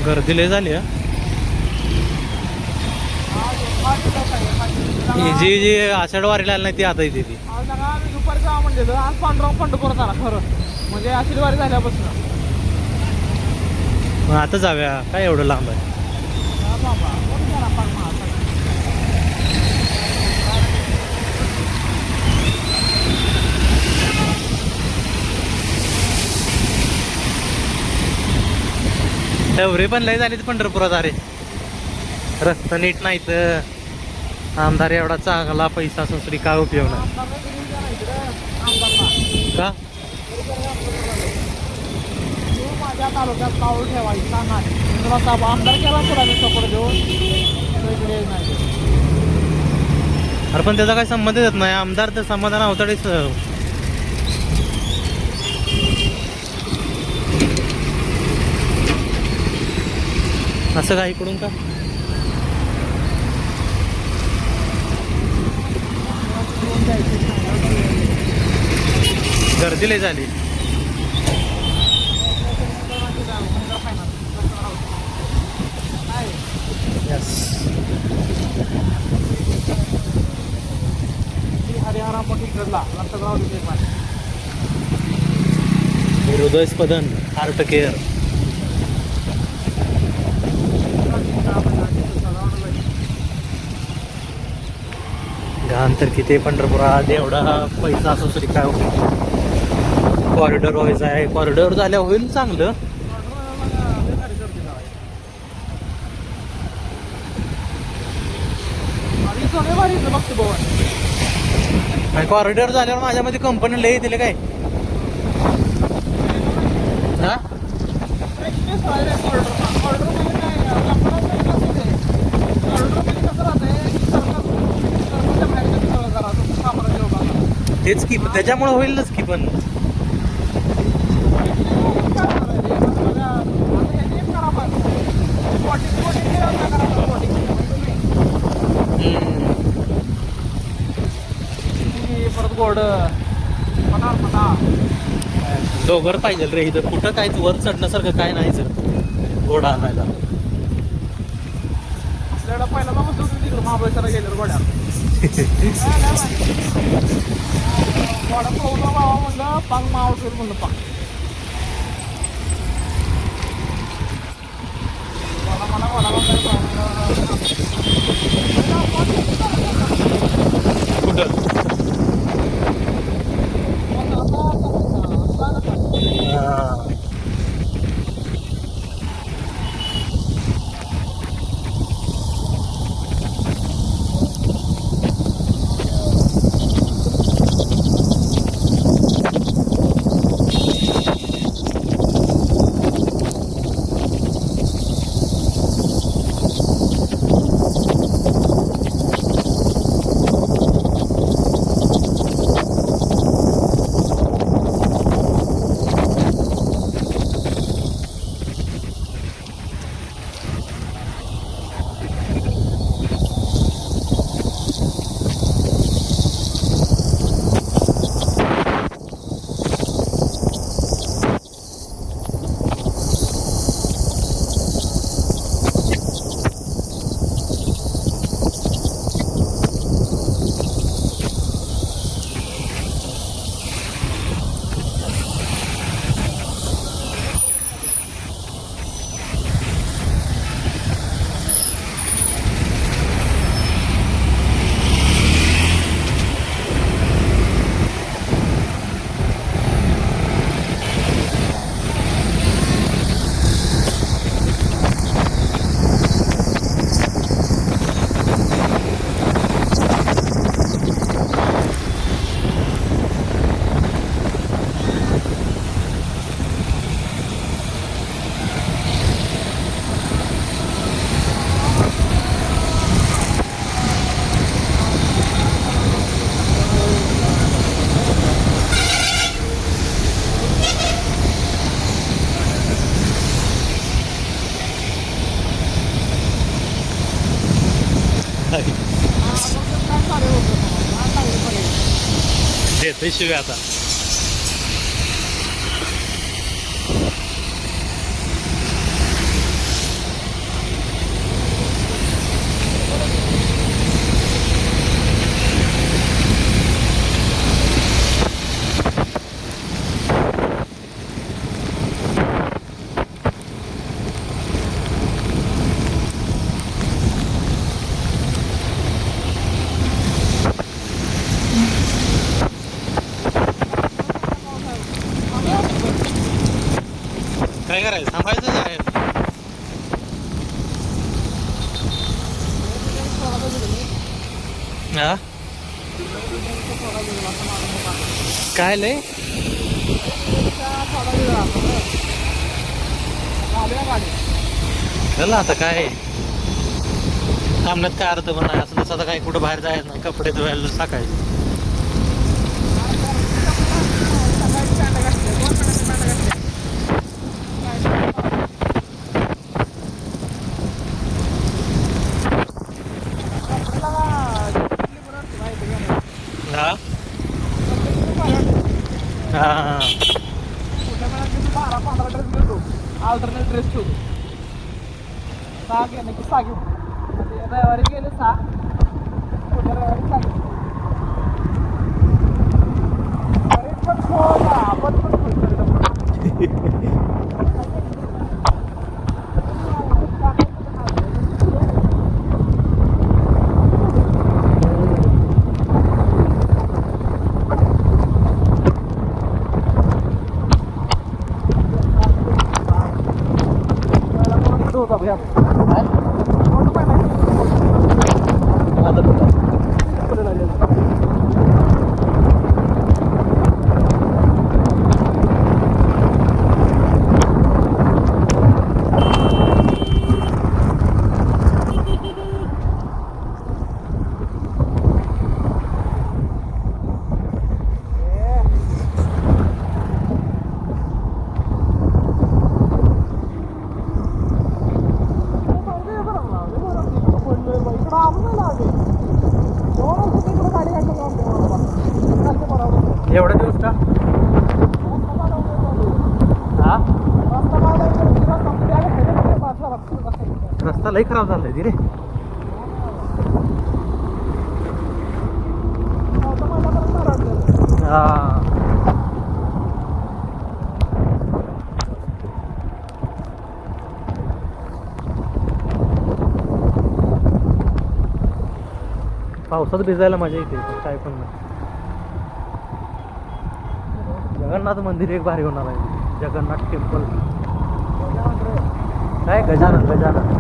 गर्दी लय झाली हा. जी जी आषाढ वारीला आली नाही ती आता येते ती. दुपारी जावं म्हणलेलं आज पांडुरंग पंढरपुरात आला खरं म्हणजे आषाढी वारी झाल्यापासून. मग आता जाऊया काय एवढं लांब आहे. एवढे पण लय झाले पंढरपुरात. अरे रस्ता नीट नाही तर आमदार एवढा चांगला पैसा असून तरी काय उपयोग नाही का. माझ्या तालुक्यात पाऊल ठेवायचा आमदार केला थोडा सपोर्ट देऊन. अरे पण त्याचा काही संबंध येत नाही. आमदार तर समाधान अवतडेच. असं का इकडून का. गर्दी लय झाली. हरिहरा पटीकडला हृदयस्पदन हार्ट केअर. घाण तर किती पंढरपुरात एवढा पैसा असो तरी काय होईल. कॉरिडॉर व्हायचा आहे. कॉरिडॉर झाल्या होईल चांगलं. आणि कॉरिडॉर झाल्यावर माझ्यामध्ये कंपनी लय दिले काय हा. तेच की त्याच्यामुळे होईलच की. पण परत गोड डोंगर पाहिजे रे इथं. कुठं काय वर चढण्यासारखं काय नाही सर घोडा आणायला. आपल्याला पहिला म्हणतो तिकडे महाबळेश्वरला गेल्यावर गोड्या गोडा पोहला बाबा म्हणलं पांग मावठून म्हणलं पांग मला कुठं देतोय शिव्या आता. काय करायचं थांबायचं काय हा काय लय चला आता काय थांबण्यात काय अर्थ पण नाही असं तसं आता काय कुठं बाहेर जायचं नाही कपडे धुवायला टाकायचे हा हा अल्टरनेट ड्रेस ठेवतो सहा घेणे की सहा घेऊ रविवारी गेले सहा पुढच्या रविवारी सहा घेऊ होता भैया एवढा दिवस का हा रस्ता लई खराब झालाय ती रे हा पावसात भिजायला मजा येते काय पण नाही जगन्नाथ मंदिर एक भारी होणार आहे जगन्नाथ टेम्पल काय गजानन गजानन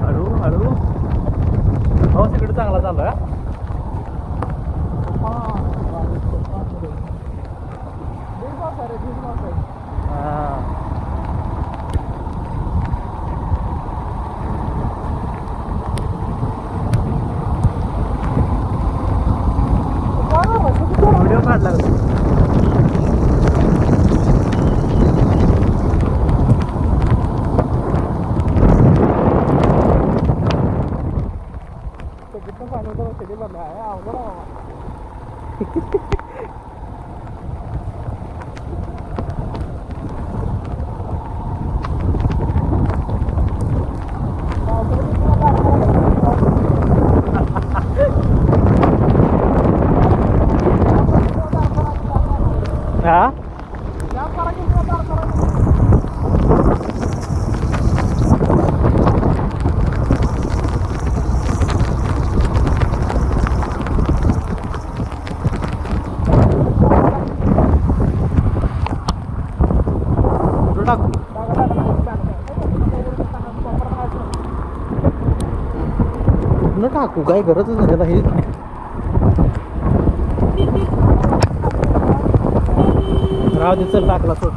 हळू हळू हो तिकडे चांगला चालू आहे व्हिडिओ काढला हा टाकू न टाकू काय गरजच नाही त्याला हे राव दे चल टाकला सोड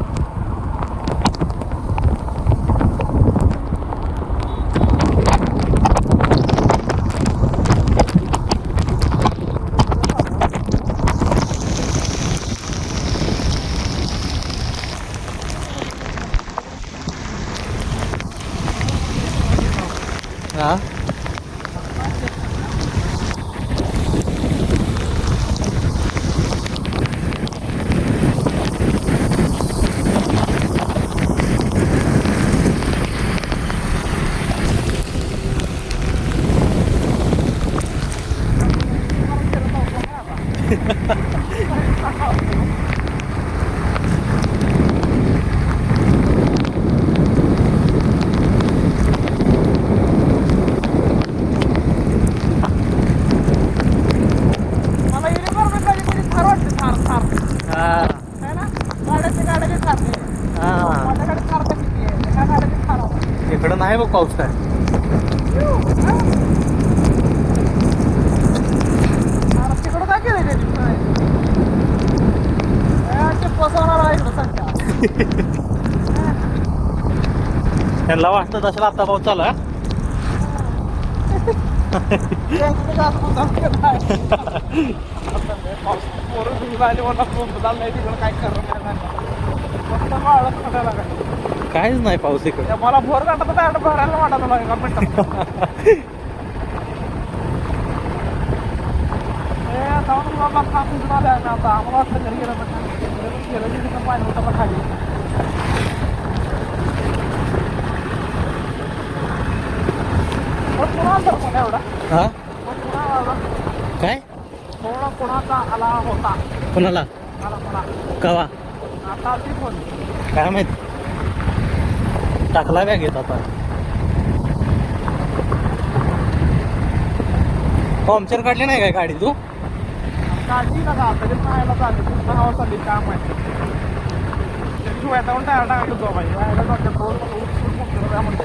हा इकडं नाही बघ पाऊस काय. तिकडं काय केलं पसरणार इकडं सध्या. त्यांना वाटतं तसं आता पाऊस चालू आहे. काहीच नाही पाऊस इकडे. मला भोर काढत भरायला वाटत एका मिनिटात. आता आम्हाला वाटलं घरी गेलं गेलं पाणी होतं पण खाली. एवढा हा काय थोडा कोणाचा आला होता. कोणाला मला कवा आता ती फोन काय माहित टाकला बॅग येत आता. पंक्चर काढले नाही काय गाडी तू. काढली ना का तरी पाहायला चालली पूर्ण हवा चालली काम आहे. शिवाय जाऊन टायर टाकायला जो पाहिजे व्हायला जाते रोड म्हणते.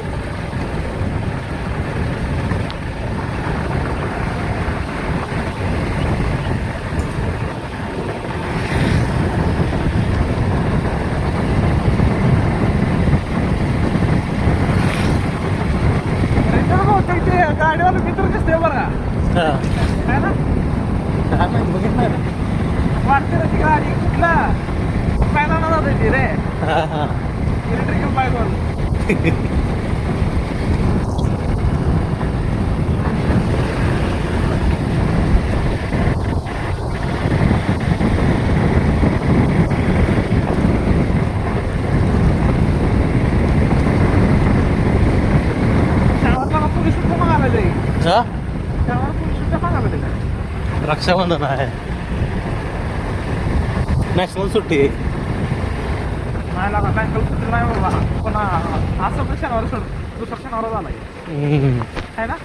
गाडीवाला मित्र दिसते बरं का आहे ना. काय माहित बघितलं वाटते ना ती गाडी कुठला पैदाना जाते ती रे इलेक्ट्रिकल बाईकवर. रक्षाबंधन आहे नॅशनल सुट्टी आहे. नाही लागा बँकल सुट्टी नाही बाबा पण असं पण शनिवार सोड दुसरा शनिवार झाला आहे ना.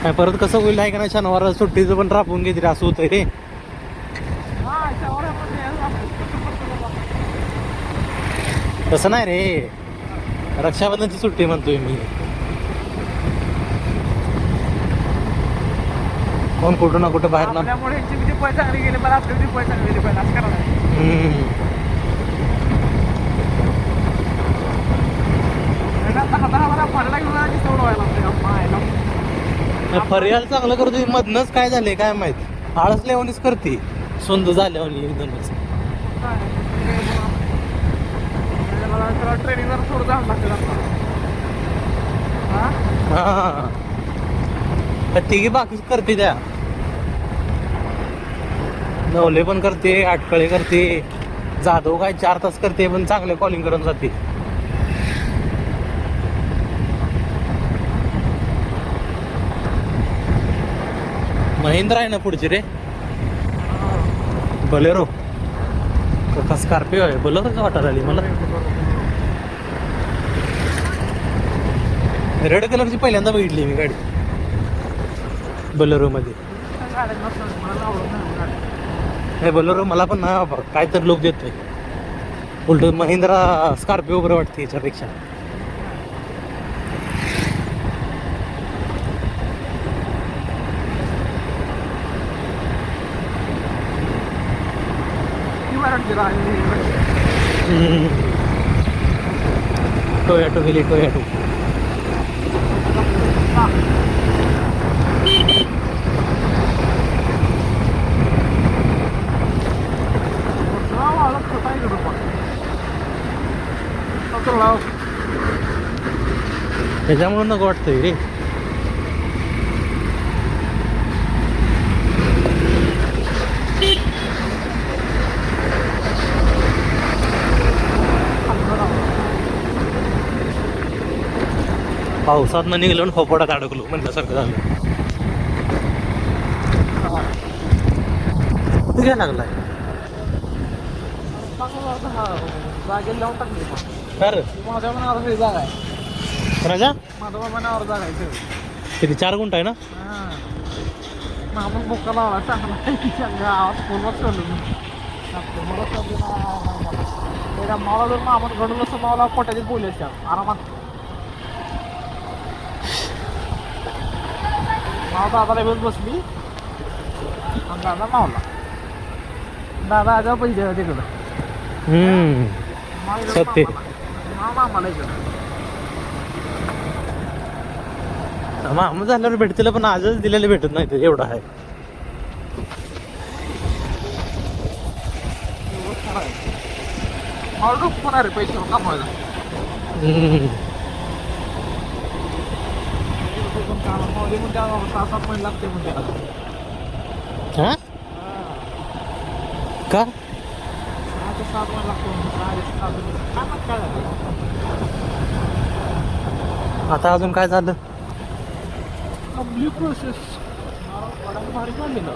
काय परत कसं होईल आहे का नाही शनिवार सुट्टीचं पण राबवून घेते असं होतंय रे. हा शनिवार तसं नाही रे रक्षाबंधनची सुट्टी म्हणतोय मी. कोण कुठं ना कुठं बाहेर ना त्यामुळे यांची पैसे चांगली गेले पण आपली पैसे चांगली गेली पाहिजे असं करायला. फरियाल चांगलं करतोय मधनच काय झालंय काय माहित आळस लेवणीच करते सोंद झाल्यावर एकदमच. ट्रेनिंग जरा थोडं जावं लागतं. हा तिघी बाकी करते त्या नवले पण करते आटकळे करते जाधव काय 4 तास करते पण चांगले कॉलिंग करून जाते. महिंद्रा आहे ना पुढची रे बलेरो का स्कॉर्पिओ आहे. बलेरोच वाटायला आली मला. रेड कलरची पहिल्यांदा बघितली मी गाडी बलेरो मध्ये. हे बलेरो मला पण ना बाबा काय तर लोक देतोय उलट महिंद्रा स्कॉर्पिओ बरं वाटते याच्यापेक्षा. टोयोटो गेली टोयोटो. त्याच्यामुळे नको वाटतंय रे. पावसात न निघलो आणि फोपाडात अडकलो म्हणल्यासारखं झालं. कुठे घ्यायला लागलाय जागेला लावून टाकली तर माझ्या मनावर जागा आहे. राजा माझ्या मनावर जागा आहे. किती 4 गुंठ आहे ना. आपण बुक्का लावला चांगला गावात फोनवर चालू मला त्या मावाला जर मामा घडून असं मावाला पोट्याचे बोलले आरामात माव दादाला घेऊन बसली आणि दादा मावला दादा आजा पैसे तिकडं सत्य मामाला इकडं मामा झाल्यावर भेटतील पण आजच दिलेले भेटत नाही ते एवढं आहे. ऑर्डर होणार आहे पैसे कमवायला सहा सात महिने लागते म्हणजे हा का 6 ते 7 महिने लागते काय झालं आता अजून काय झालं कम्प्लीट प्रोसेस भारी काढलेलं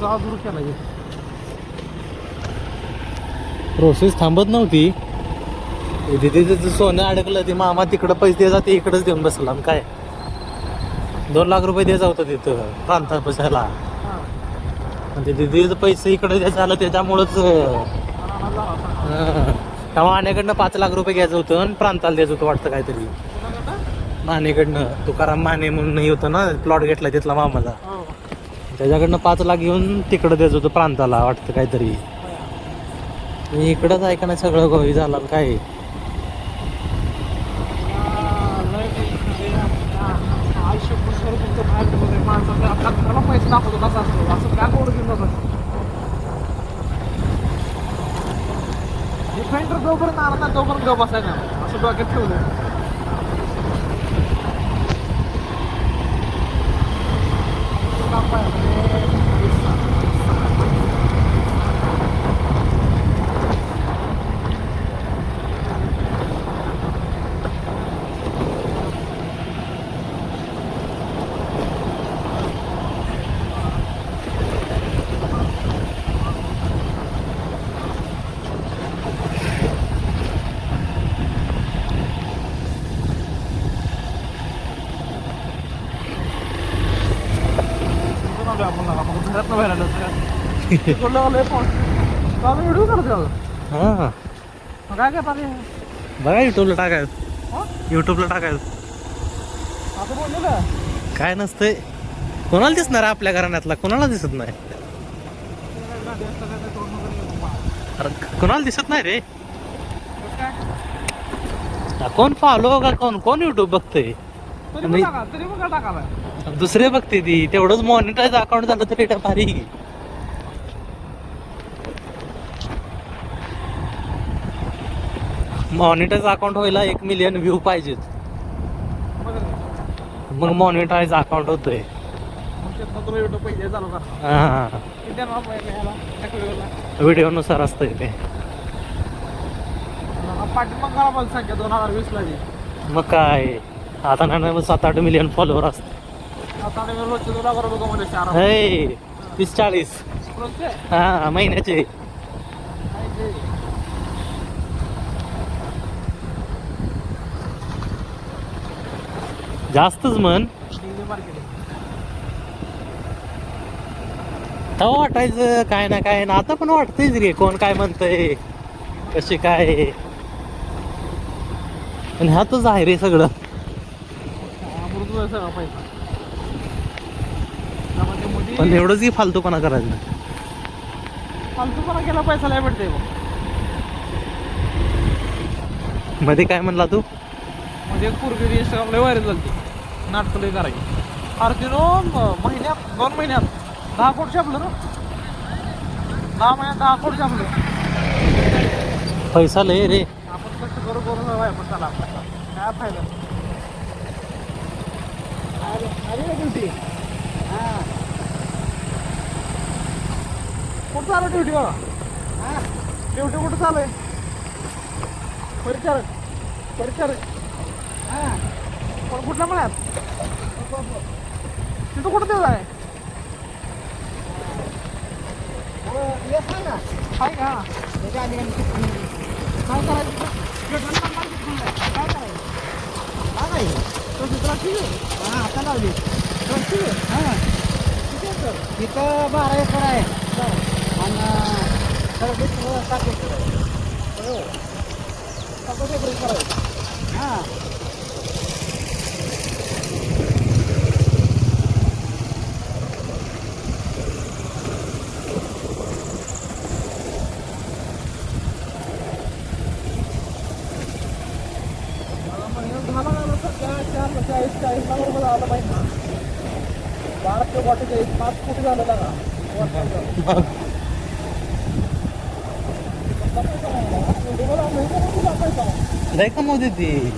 जा दूर केला प्रोसेस थांबत नव्हती. तिथे सोनं अडकलं ते मामा तिकडं पैसे द्यायचा ते इकडंच देऊन बसला आणि काय 2 लाख रुपये द्यायचा होता तिथं प्रांतात बसायला आणि ते दिदीचं पैसे इकडे द्यायचं आलं त्याच्यामुळंच तेव्हा मानेकडनं 5 लाख रुपये घ्यायचं होतं आणि प्रांताला द्यायचं होतं वाटतं काहीतरी मानेकडनं तुकाराम माने म्हणून हे होतं ना प्लॉट घेतला तिथला मामाला त्याच्याकडनं 5 लाख घेऊन तिकडं द्यायचं होतं प्रांताला वाटतं काहीतरी इकडंच ऐका नाही सगळं गोळी झालं काय मला पैसे दाखवतो कसं असतो असं काय कोड घेऊन जातो डिफेंडर जोपर्यंत आला ना तोपर्यंत गप बसायला असं डोक्यात ठेवलं घरात बाहेर आलं व्हिडिओ करतो हां काय काय पाहिजे बघा युट्यूबला टाकायचं युट्यूबला टाकायचं असं बोलले का काय नसतंय कोणाला दिसणार आपल्या घराण्यातला कोणाला दिसत नाही अरे कोणाला दिसत नाही रे कोण फॉलो का कोण कोण युट्यूब बघतंय तरी मग टाकाला दुसरे बघते ती तेवढंच मॉनिटाईज अकाउंट झालं तरी भारी मॉनिटाईज अकाउंट व्हायला 1 मिलियन व्ह्यू पाहिजेत मग मॉनिटाईज अकाउंट होतंय पैसे चालू का व्हिडिओ नुसार असतंय ते पाठीमाग मला संख्या 2020 ला मग काय आता नाही 7-8 मिलियन फॉलोअर असते आता रोजचे 2 लाख रुपये कमवले 4 हे 30-40 हा महिन्याचे जास्तच म्हण तेव्हा वाटायचं काय ना काय ना आता पण वाटतंयच रे कोण काय म्हणतंय कसे काय पण ह्यातच आहे रे सगळं पण एवढंच फालतूपणा करायचं फालतूपणा केला पैसा लय भेटते मध्ये काय म्हणला तू म्हणजे एक पूर्वी इंस्टाग्रामला व्हायरल झाली नाटकं लय करायची अरे तिनो महिन्यात 2 महिन्यात 10 कोटी छापलं ना 10 महिन्यात 10 कोटी छापलं पैसा लय रे आपण कष्ट करू पण चला काय फायदा अरे ड्युटी हां कुठं चालू ड्युटी बघा ड्युटी कुठं चालू आहे परिचारक हां पण कुठल्या म्हणत तिथं कुठं देत आहे हाय का काय करायचं काय करायचं नाही तो दुसरा ठीक आहे हां आता लावली ठीक आहे हां ठीक आहे सर इथं 12 एकर आहे आणि लय कमवते ती.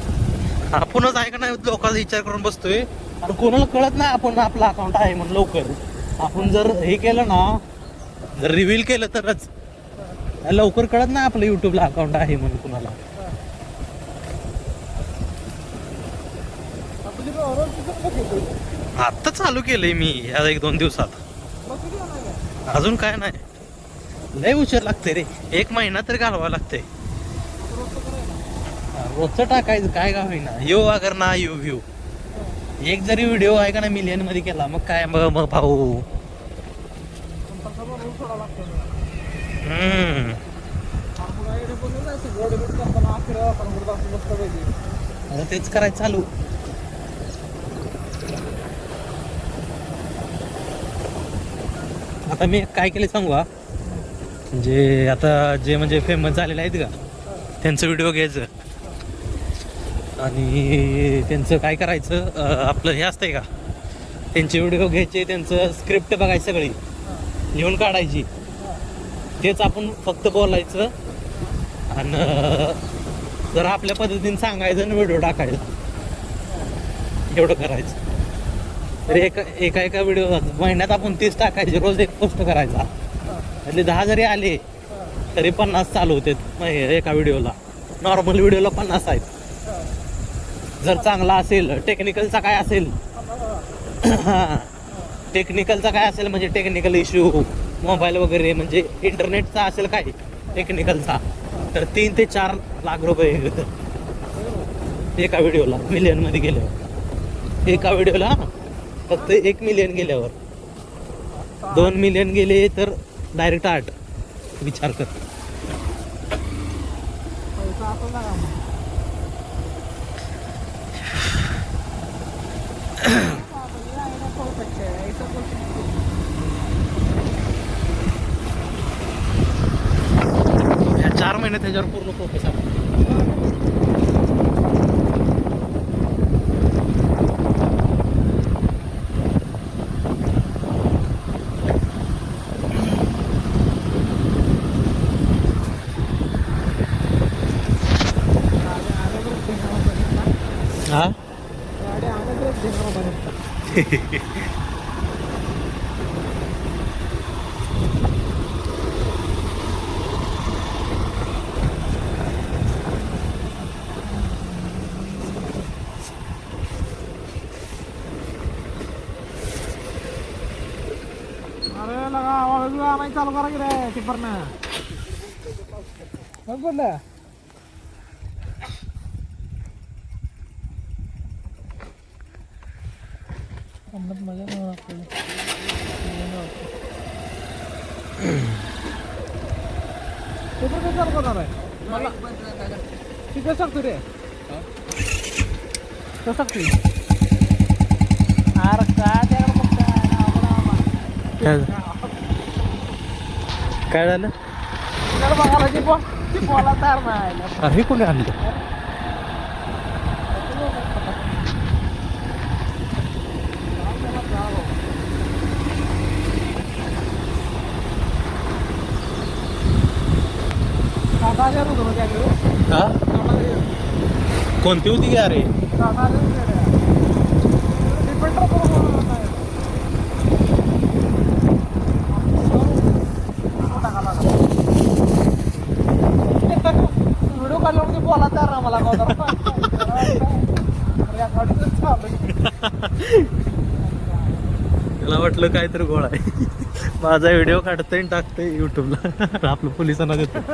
आपणच आहे का नाही लोकांचा विचार करून बसतोय आणि कोणाला कळत नाही आपण आपलं अकाउंट आहे म्हणून. लवकर आपण जर हे केलं ना, जर रिव्हील केलं तरच. लवकर कळत नाही आपलं युट्यूबला अकाउंट आहे म्हणून कुणाला. आत्ता चालू केलंय मी या 1-2 दिवसात. अजून काय नाही. लय उशीर लागते रे, 1 महिना तरी घालवावं लागते. रोजचं टाकायचं काय का होईना. येऊ अगर ना येऊ व्ह्यू. एक जरी व्हिडिओ आहे का ना मिलियन मध्ये केला मग काय मग भाऊ. आता तेच करायचं चालू. आता मी काय केलं सांगू का, म्हणजे आता जे म्हणजे फेमस झालेले आहेत का त्यांचं व्हिडिओ घ्यायचं आणि त्यांचं काय करायचं, आपलं हे असतंय का त्यांचे व्हिडिओ घ्यायचे, त्यांचं स्क्रिप्ट बघायची सगळी लिहून काढायची, तेच आपण फक्त बोलायचं आणि जर आपल्या पद्धतीने सांगायचं आणि व्हिडिओ टाकायचा. एवढं करायचं. तर एका व्हिडिओ महिन्यात आपण 30 टाकायचे, रोज एक पोस्ट करायचा. त्यातले 10 जरी आले तरी 50 चालू होते एका व्हिडिओला. नॉर्मल व्हिडिओला 50 आहेत. जर चांगला असेल, टेक्निकलचा काय असेल, हां टेक्निकलचा काय असेल म्हणजे टेक्निकल इश्यू मोबाईल वगैरे म्हणजे इंटरनेटचा असेल काय टेक्निकलचा, तर 3 ते 4 लाख रुपये एका व्हिडिओला. मिलियनमध्ये गेल्यावर एका व्हिडिओला फक्त 1 मिलियन गेल्यावर. 2 मिलियन गेले तर डायरेक्ट 8. विचार कर. या 4 महिन्यात त्याच्यावर पूर्ण फोकस आहे. हा अरे लगा आवाज आणायला चालू करा की रे टिपरनं. मग बोललं मजा नाही पेपर काय चालू करणार आहे मला किती सांगतो रे कसं सांगतो अरे काय झालं. बघायला ती बोला तयार नाही. अरे कोणी आणलं. हा कोणती होती का रे. व्हिडिओ काढल्यावर बोला तयार ना मला त्याला वाटलं काय तर गोळा आहे. माझा व्हिडिओ काढतोय आणि टाकतोय युट्यूबला. आपलं पोलिसांना देतो.